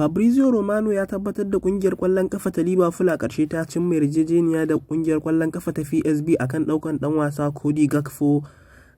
Fabrizio Romano ya tabbatar da kungiyar kwallon kafa ta Liverpool a ƙarshe ta cimma yarjejeniya da kungiyar kwallon kafa ta PSV akan ɗaukan ɗan wasa Cody Gakpo.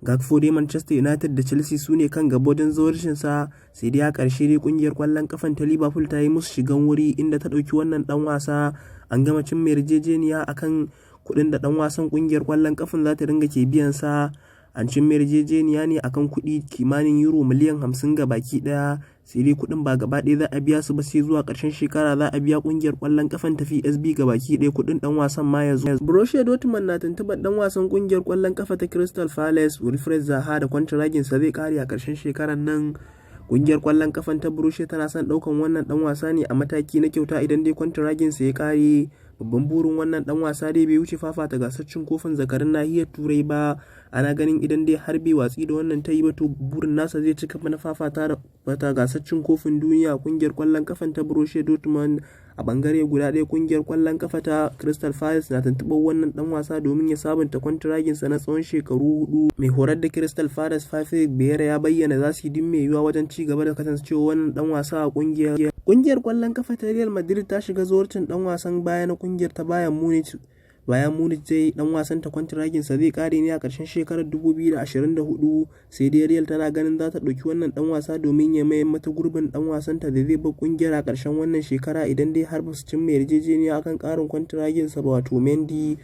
Gakpo dai Manchester United da Chelsea su ne kan gaba wajen zawarcinsa, sai dai a ƙarshe dai kungiyar kwallon kafan ta Liverpool ta yi musu shigan wuri inda ta ɗauki wannan ɗan wasa. An gama cimma yarjejeniya akan kuɗin da ɗan wasan kungiyar kwallon kafan za ta dinga ke biyan sa. An cimma yarjejeniya ne akan kuɗi kimanin euro miliyan 50 ga baki ɗaya, sai dai kuɗin ba gaba ɗaya za a biya su ba, sai zuwa ƙarshen shekara za a biya ƙungiyar ƙwallon ƙafan ta PSV ga baki ɗaya kuɗin ɗan wasan ma ya zo. Borussia Dortmund na tuntuɓar ɗan wasan ƙungiyar ƙwallon ƙafa ta Crystal Palace Wilfried Zaha da kwantaraginsa zai ƙare a ƙarshen shekarar nan. Ƙungiyar ƙwallon ƙafan ta Borussia tana son ɗaukan wannan ɗan wasa ne a mataki na kyauta idan dai kwantaraginsa ya ƙare. Babban burin wannan ɗan wasa dai bai wuce fafata gasar cin kofin zakarin nahiyar Turai ba. Ana ganin idan dai har bai watsi da wannan ta yi ba to burin nasa zai cika na fafata da bata gasar cin kofin duniya. Kungiyar kwallon kafan ta Borussia Dortmund a bangare guda ɗaya kungiyar kwallon kafa ta Crystal Palace na tuntuɓar wannan dan wasa domin ya sabunta kwantiraginsa na tsawon shekaru 4. Mai horar da Crystal Palace Patrick Vieira ya bayyana za su yi din mai yiwuwa wajen ci gaba da kasancewa wannan dan wasa a kungiyar. Kungiyar kwallon kafa ta Real Madrid ta shiga zuwarcin dan wasan baya na kungiyar ta Bayern Munich. Bayan Munich zai dan wasan ta kwantiraginsa zai kare ne a ƙarshen shekarar 2024, sai dai Real tana ganin za ta ɗauki wannan dan wasa domin ya mai mata gurbin dan wasan ta da zai bar kungiyar a ƙarshen wannan shekara idan dai har ba su cimma yarjejeniya akan ƙarin kwantiraginsa ba, wato Mendy.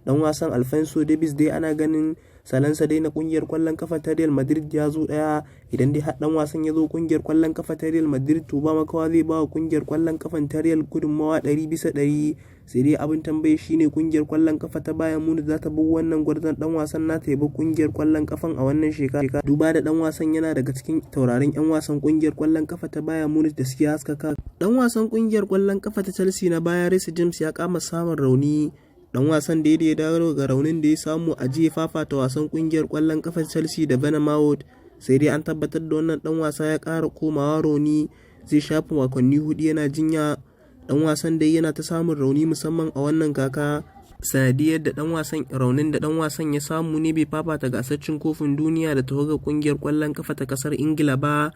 Dan wasan Alphonso Davies dai ana ganin salansa dai na kungiyar kwallon kafa ta Real Madrid ya zo daya. Idan dai har dan wasan ya zo kungiyar kwallon kafa ta Real Madrid to ba makawa zai ba wa kungiyar kwallon kafan ta Real gudunmawa 100%. Sai dai abin tambaye shine kungiyar kwallon kafa ta Bayern Munich za ta bar wannan gwarzon dan wasan nata ya bar kungiyar kwallon kafan a wannan shekara. Duba da dan wasan yana daga cikin taurarin yan wasan kungiyar kwallon kafa ta Bayern Munich da suke haskaka. Dan wasan kungiyar kwallon kafa ta Chelsea na baya Reece James ya kama samun rauni. Dan wasan da ya dawo ga raunin da ya samu a jiya fafata wasan kungiyar kwallon kafa Chelsea da Bournemouth, sai dai an tabbatar da wannan dan wasa ya ƙara komawa rauni, zai shafa makonni 4 yana jinya. Dan wasan dai yana ta samun rauni musamman a wannan kaka sanadiyar da raunin da dan wasan ya samu ne bai fafata gasar cin kofin duniya da tawagar kungiyar kwallon kafa ta kasar Ingila ba.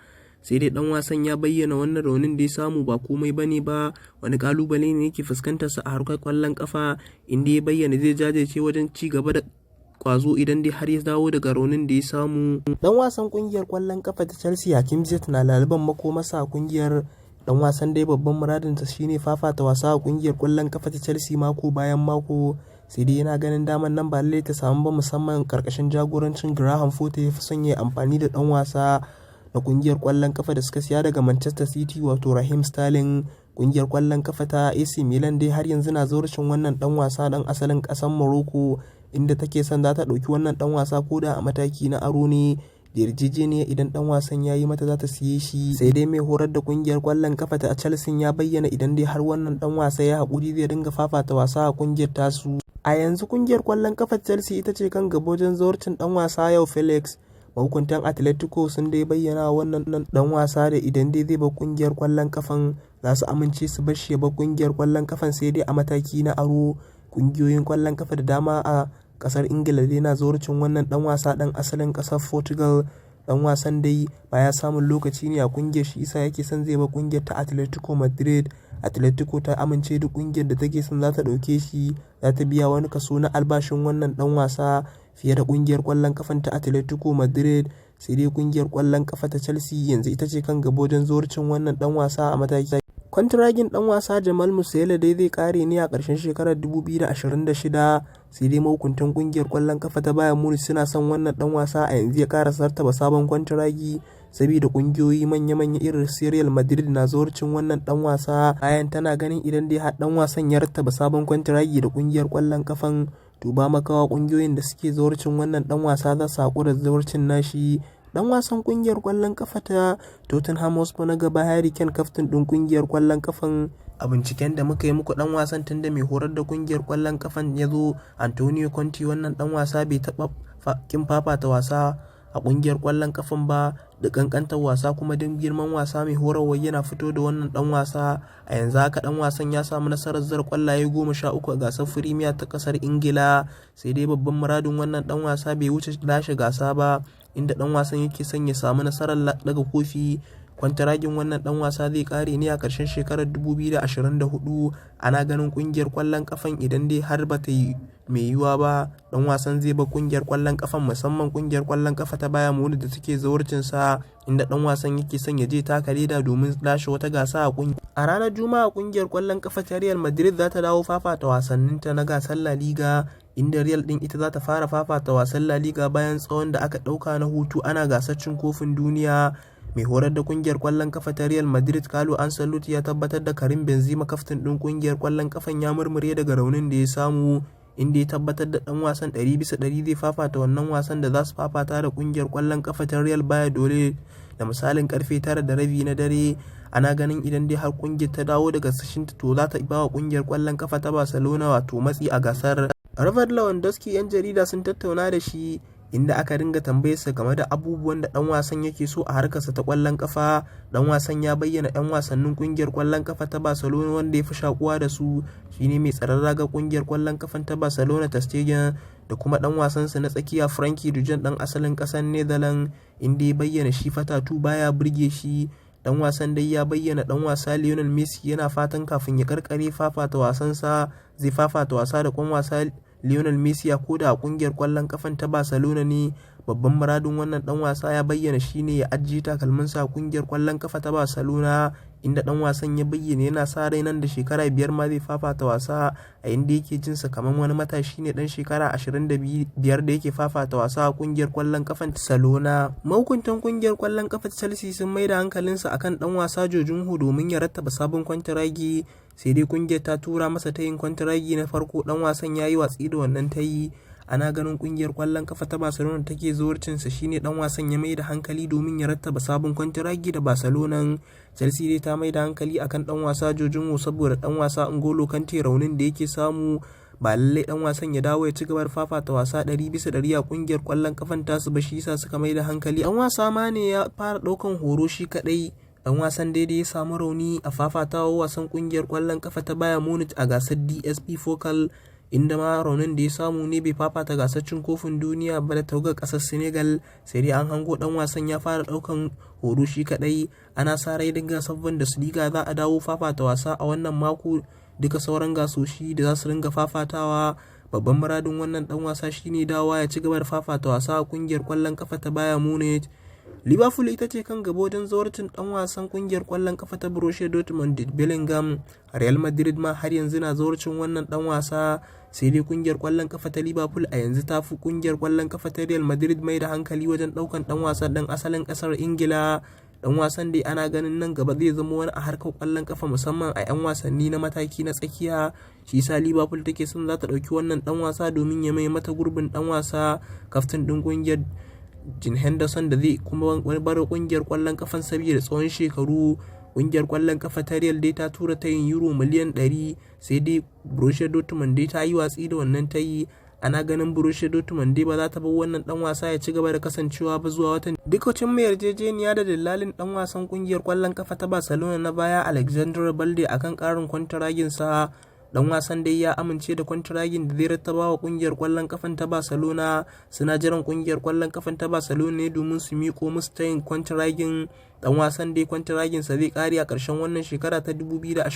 Sai dai dan wasan ya bayyana wannan raunin da ya samu ba komai bane ba, wani kalubale ne yake fuskantar sa a harkar kwallon kafa, inda ya bayyana zai jajirce wajen ci gaba da kwazo idan dai har ya dawo daga raunin da ya samu. Dan wasan kungiyar kwallon kafa ta Chelsea Hakim Ziyech na laliban makomasa a kungiyar. Dan wasan dai babban muradinsa shine fafata wasa a kungiyar kwallon kafa ta Chelsea mako bayan mako, sai dai yana ganin daman nan ba lallai ta samu ba, musamman karkashin jagorancin Graham Potter ya fi son ya amfani da dan wasa na kungiyar kwallon kafa da suka siya daga Manchester City wato Raheem Sterling. Kungiyar kwallon kafa ta AC Milan dai har yanzu na zawarcin wannan dan wasa dan asalin kasar Morocco, inda take son za ta dauki wannan dan wasa koda a mataki na aro ne. Da yarjejeniya idan dan wasan ya yi mata za ta siye shi, sai dai mai horar da kungiyar kwallon kafa ta Chelsea ya bayyana idan dai har wannan dan wasa ya haƙuri zai dinga fafata wasa a kungiyar tasu. A yanzu kungiyar kwallon kafa Chelsea ita ce kan gaba wajen zawarcin dan wasa yau Felix. Mahukuntan Atletico sun dai bayyana wannan dan wasa da idan dai zai bar kungiyar kwallon kafan za su amince su bar shi ya bar kungiyar kwallon kafan, sai dai a mataki na aro. Kungiyoyin kwallon kafa da dama a kasar Ingila dai na zawarcin wannan dan wasa dan asalin kasar Portugal. Dan wasan dai baya samun lokaci ne a kungiyar, shi isa yake son zai bar kungiyar ta Atletico Madrid. Atletico ta amince da kungiyar da take son za ta dauke shi, za ta biya wani kaso na albashin wannan dan wasa fiye da kungiyar kwallon kafan ta Atletico Madrid. Sai dai kungiyar kwallon kafa ta Chelsea yanzu ita ce kan gaba wajen zawarcin wannan dan wasa a mataki. Kwantiragin dan wasa Jamal Musiala dai zai kare ne a ƙarshen shekarar 2026, sai dai mahukuntan kungiyar kwallon kafa ta Bayern Munich suna son wannan dan wasa a yanzu ya ƙara sartaba sabon kwantiragi, saboda kungiyoyi manya-manya irin Real Madrid na zawarcin wannan dan wasa. Bayan tana ganin idan dai har dan wasan ya rattaba sabon kwantiragi da kungiyar kwallon kafan to ba makawa kungiyoyin da suke zawarcin wannan dan wasa za su haƙura da zawarcin nashi. Dan wasan kungiyar kwallon kafa ta Tottenham Hotspur na gaba Harry Kane kaftin din kungiyar kwallon kafan. A binciken da muka yi muku dan wasan tunda mai horar da kungiyar kwallon kafan ya zo Antonio Conte, wannan dan wasa bai taba kin fafata wasa a kungiyar kwallon kafan ba, da kankantar wasa kuma don girman wasa mai horarwa yana fito da wannan dan wasa. A yanzu haka dan wasan ya samu nasarar zar kwallaye 13 a gasar Premier ta kasar Ingila, sai dai babban muradin wannan dan wasa bai wuce lashe gasa ba, inda dan wasan yake son ya samu nasarar daga kofi kwantaragin wannan dan wasa zai kare ne a ƙarshen shekarar 2024. Ana ganin kungiyar kwallon kafan idan dai har ba ta yi mai yiwuwa ba, dan wasan zai bar kungiyar kwallon kafan, musamman kungiyar kwallon kafa ta Bayern Munich da take zawarcin sa, inda dan wasan yake son ya je taka leda domin lashe wata gasa a kungiyar. A ranar Juma'a kungiyar kwallon kafa ta Real Madrid za ta dawo fafata wasanninta na gasar La Liga, inda Real din ita za ta fara fafata wasan La Liga bayan tsawon da aka dauka na hutu ana gasar cin kofin duniya. Mai horar da kungiyar kwallon kafa ta Real Madrid Carlo Ancelotti ya tabbatar da Karim Benzema, kaftin din kungiyar kwallon kafan, ya murmure daga raunin da ya samu, inda ya tabbatar da dan wasan 100% zai fafata wannan wasan da za su fafata da kungiyar kwallon kafa ta Real Valladolid da misalin karfe 9:30 na dare. Ana ganin idan dai har kungiyar ta dawo daga sashinta to za ta ba wa kungiyar kwallon kafa ta Barcelona wato matsi a gasar. Robert Lewandowski 'yan jarida sun tattauna da shi, inda aka dinga tambayarsa game da abubuwan da dan wasan yake so a harkarsa ta kwallon kafa. Dan wasan ya bayyana 'yan wasannin kungiyar kwallon kafa ta Barcelona wanda ya fi shakuwa da su shine mai tsaron raga kungiyar kwallon kafan ta Barcelona Ter Stegen, da kuma dan wasansa na tsakiya Frenkie de Jong dan asalin kasar Netherlands, inda ya bayyana shi fatatu baya burge shi. Dan wasan dai ya bayyana dan wasa Lionel Messi yana fatan kafin ya karkare fafata wasansa zai fafata wasa da kwan wasa Lionel Messi a koda a kungiyar kwallon kafan ta Barcelona ne. Babban muradin wannan dan wasa ya bayyana shine ya ajiye takalminsa a kungiyar kwallon kafa ta Barcelona, inda dan wasan ya bayyana yana sa rai nan da shekara 5 ma zai fafata wasa, a inda yake jinsa kamar wani matashi ne dan shekara 25 da yake fafata wasa a kungiyar kwallon kafan Barcelona. Mahukuntan kungiyar kwallon kafa ta Chelsea sun maida hankalinsa akan dan wasa Jorginho domin ya rattaba sabon kwantiragi, sai dai kungiyar ta tura masa tayin kwantiragi na farko, dan wasan yayi watsi da wannan tayi. Ana ganin kungiyar kwallon kafa ta Barcelona take zuwarcinsa shine dan wasan ya mai da hankali domin ya rattaba sabon kwantiragi da Barcelona. Chelsea dai ta mai da hankali akan dan wasa Jorginho saboda dan wasa N'Golo Kante raunin da yake samu, ba lallai dan wasan ya dawo ya ci gaba da fafata wasa 100% a kungiyar kwallon kafan tasu ba, shi yasa suka mai da hankali. Dan wasa ma ne ya fara daukan horo shi kadai. Dan wasan daidai ya samu rauni a fafatawa wasan kungiyar kwallon kafa ta Bayern Munich a gasar DSP Pokal, inda ma raunin da ya samu ne bai fafata gasar cin kofin duniya ba da tawagar kasar Senegal. Sai dai an hango dan wasan ya fara daukan horo shi kadai. Ana sa rai daga sabbin da Liga za a dawo fafata wasa a wannan mako, duka sauran gasoshi da za su ringa fafatawa. Babban muradin wannan dan wasa shine dawowa ya ci gaba da fafata wasa a kungiyar kwallon kafa ta Bayern Munich. Liverpool ita ce kan gaba wajen zawarcin dan wasan kungiyar kwallon kafa ta Borussia Dortmund Bellingham. Real Madrid ma har yanzu na zawarcin wannan dan wasa, sai dai kungiyar kwallon kafa ta Liverpool a yanzu ta fi kungiyar kwallon kafa ta Real Madrid mai da hankali wajen daukan dan wasan dan asalin kasar Ingila. Dan wasan dai ana ganin nan gaba zai zama wani a harkar kwallon kafa, musamman a 'yan wasanni na mataki na tsakiya. Shi yasa Liverpool take son za ta dauki wannan dan wasa domin ya mai mata gurbin dan wasa kaftin din kungiyar Jin Henderson da zai kuma wani bar kungiyar kwallon kafan saboda tsawon shekaru. Kungiyar kwallon kafa ta Real dai ta tura tayin euro miliyan 100, sai dai Borussia Dortmund dai ta yi watsi da wannan tayi. Ana ganin Borussia Dortmund dai ba za ta bar wannan dan wasa ya ci gaba da kasancewa ba zuwa watan. Dukkan mai yarjejeniya da dillalin dan wasan kungiyar kwallon kafa ta Barcelona na baya Alexandre Balde akan karin kwantiragin sa. Dan wasan dai ya amince da kwantiragin da zai rattaba wa kungiyar kwallon kafan ta Barcelona. Suna jiran kungiyar kwallon kafan ta Barcelona ne domin su miko musu tayin kwantiragin. Dan wasan dai kwantiragin sa zai kare a karshen wannan shekara ta 2023,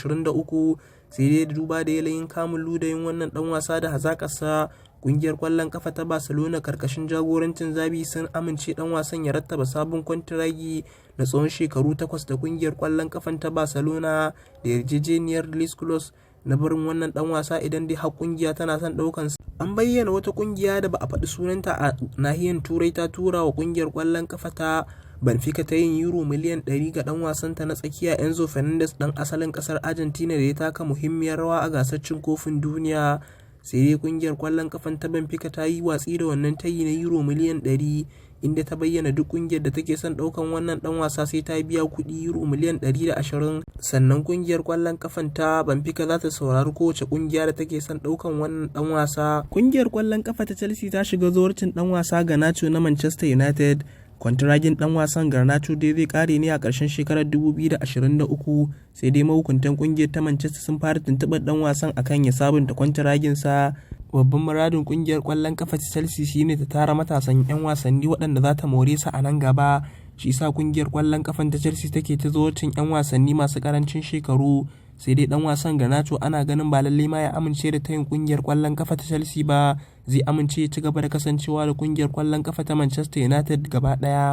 sai dai duba da yanayin kamun ludayin wannan dan wasa da hazakarsa, kungiyar kwallon kafa ta Barcelona karkashin jagorancin Xavi sun amince dan wasan ya rattaba sabon kwantiragi na tsawon shekaru 8 da kungiyar kwallon kafan ta Barcelona, da yarjejeniyar release clause na barin wannan dan wasa idan dai har kungiya tana son daukan sa. An bayyana wata kungiya da ba a faɗi sunanta a nahiyar Turai ta tura wa kungiyar kwallon kafa ta Benfica ta yin euro miliyan 100 ga dan wasanta na tsakiya Enzo Fernandez dan asalin kasar Argentina da ya taka muhimmiyar rawa a gasar cin kofin duniya. Sai dai kungiyar kwallon kafan ta Benfica ta yi watsi da wannan tayi na euro miliyan 100, inda ta bayyana duk kungiyar da take son daukan wannan dan wasa sai ta biya kuɗi euro miliyan 120. Sannan kungiyar kwallon kafan ta Benfica za ta saurari kowace kungiya da take son daukan wannan dan wasa. Kungiyar kwallon kafa ta Chelsea ta shiga zuwarcin dan wasa Garnacho na Manchester United. Kwantiragin dan wasan Garnacho dai zai kare ne a ƙarshen shekarar 2023, sai dai mahukuntan kungiyar ta Manchester sun fara tuntuɓar dan wasan akan ya sabunta kwantiragin sa. Babban muradin kungiyar kwallon kafa ta Chelsea shine ta tara matasan 'yan wasanni waɗanda za ta more su a nan gaba. shi sa kungiyar kwallon kafan ta Chelsea take ta zuwacin 'yan wasanni masu karancin shekaru. Sai dai dan wasan Garnacho ana ganin ba lalle ma ya amince da tayin kungiyar kwallon kafa ta Chelsea ba, zai amince ya ci gaba da kasancewa da kungiyar kwallon kafa ta Manchester United gaba daya.